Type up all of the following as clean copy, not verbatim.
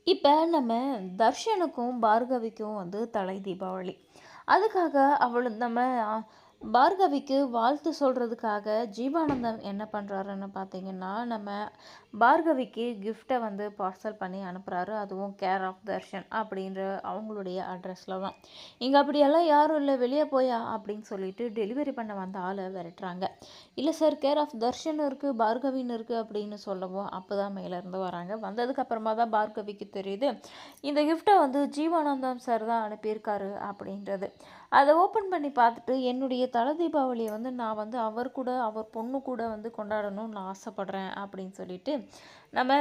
இப்ப நம்ம தர்ஷனுக்கும், பார்கவிக்கும் வந்து தலை தீபாவளி. அதுக்காக நம்ம அ பார்கவிக்கு வாழ்த்து சொல்றதுக்காக ஜீவானந்தம் என்ன பண்றாருன்னு பார்த்தீங்கன்னா, நம்ம பார்கவிக்கு கிஃப்ட்ட வந்து பார்சல் பண்ணி அனுப்புறாரு. அதுவும் கேர் ஆஃப் தர்ஷன் அப்படின்ற அவங்களுடைய அட்ரஸ்ல தான். "இங்க அப்படியெல்லாம் யாரும் இல்ல. வெளிய போயா" அப்படின்னு சொல்லிட்டு டெலிவரி பண்ண வந்த ஆள விரட்டுறாங்க. "இல்ல சார், கேர் ஆஃப் தர்ஷன் இருக்கு, பார்கவின்னு இருக்கு" அப்படின்னு சொல்லவும், அப்பதான் மேலேருந்து வராங்க. வந்ததுக்கு அப்புறமா தான் பார்கவிக்கு தெரியுது, இந்த கிஃப்ட்ட வந்து ஜீவானந்தம் சார் தான் அனுப்பியிருக்காரு அப்படின்றது. அத ஓப்பன் பண்ணி பார்த்துட்டு, என்னுடைய தல தீபாவளிய வந்து நான் வந்து அவர் கூட, அவர் பொண்ணு கூட வந்து கொண்டாடணும்னு நான் ஆசைப்படுறேன் அப்படின்னு சொல்லிட்டு, நம்ம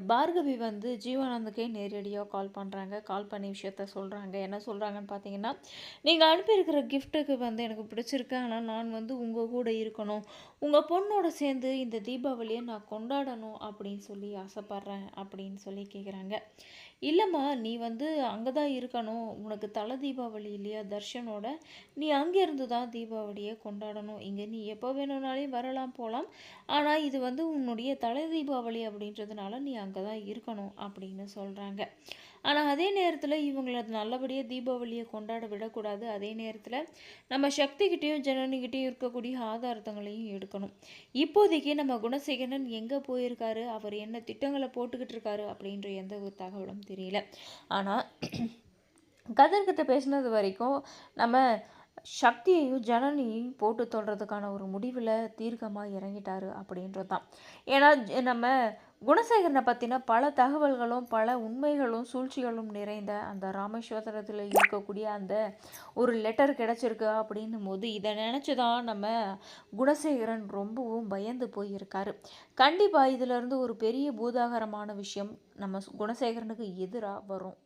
பார்கவி வந்து ஜீவானந்துக்கே நேரடியா கால் பண்றாங்க. கால் பண்ணி விஷயத்த சொல்றாங்க. என்ன சொல்றாங்கன்னு பார்த்தீங்கன்னா, "நீங்க அனுப்பியிருக்கிற கிஃப்ட்டுக்கு வந்து எனக்கு பிடிச்சிருக்கு. ஆனா நான் வந்து உங்க கூட இருக்கணும். உங்க பொண்ணோட சேர்ந்து இந்த தீபாவளிய நான் கொண்டாடணும் அப்படின்னு சொல்லி ஆசைப்படுறேன்" அப்படின்னு சொல்லி கேட்குறாங்க. "இல்லம்மா, நீ வந்து அங்க தான் இருக்கணும். உனக்கு தல தீபாவளி இல்லையா தர்ஷனோட. நீ அங்கேருந்து தான் தீபாவளிய கொண்டாடணும். இங்க நீ எப்போ வேணும்னாலும் வரலாம், போலாம். ஆனா இது வந்து உன்னுடைய தல தீபாவளி அப்படின்றதுனால நீ அங்க தான் இருக்கணும்" அப்படின்னு சொல்றாங்க. ஆனா அதே நேரத்துல இவங்கள நல்லபடியா தீபாவளிய கொண்டாட விடக்கூடாது. அதே நேரத்துல நம்ம சக்திகிட்டயும், ஜனனிகிட்டயும் இருக்கக்கூடிய ஆதாரத்தங்களையும் எடுக்கணும். இப்போதைக்கு நம்ம குணசேகரன் எங்க போயிருக்காரு? அவர் என்ன திட்டங்கள போட்டுக்கிட்டு இருக்காரு? அப்படின்ற எந்த ஒரு தகவலும் தெரியல. ஆனா கதிர்கிட்ட பேசினது வரைக்கும் நம்ம சக்தியையும் ஜனனியையும் போட்டு தொடுறதுக்கான ஒரு முடிவில் தீர்க்கமாக இறங்கிட்டாரு அப்படின்றது தான். ஏன்னா நம்ம குணசேகரனை பற்றின பல தகவல்களும் பல உண்மைகளும் சூழ்ச்சிகளும் நிறைந்த அந்த ராமேஸ்வரத்தில் இருக்கக்கூடிய அந்த ஒரு லெட்டர் கிடச்சிருக்கு அப்படின்னும் போது இதை நினச்சி தான் நம்ம குணசேகரன் ரொம்பவும் பயந்து போயிருக்காரு. கண்டிப்பாக இதிலிருந்து ஒரு பெரிய பூதாகரமான விஷயம் நம்ம குணசேகரனுக்கு எதிராக வரும்.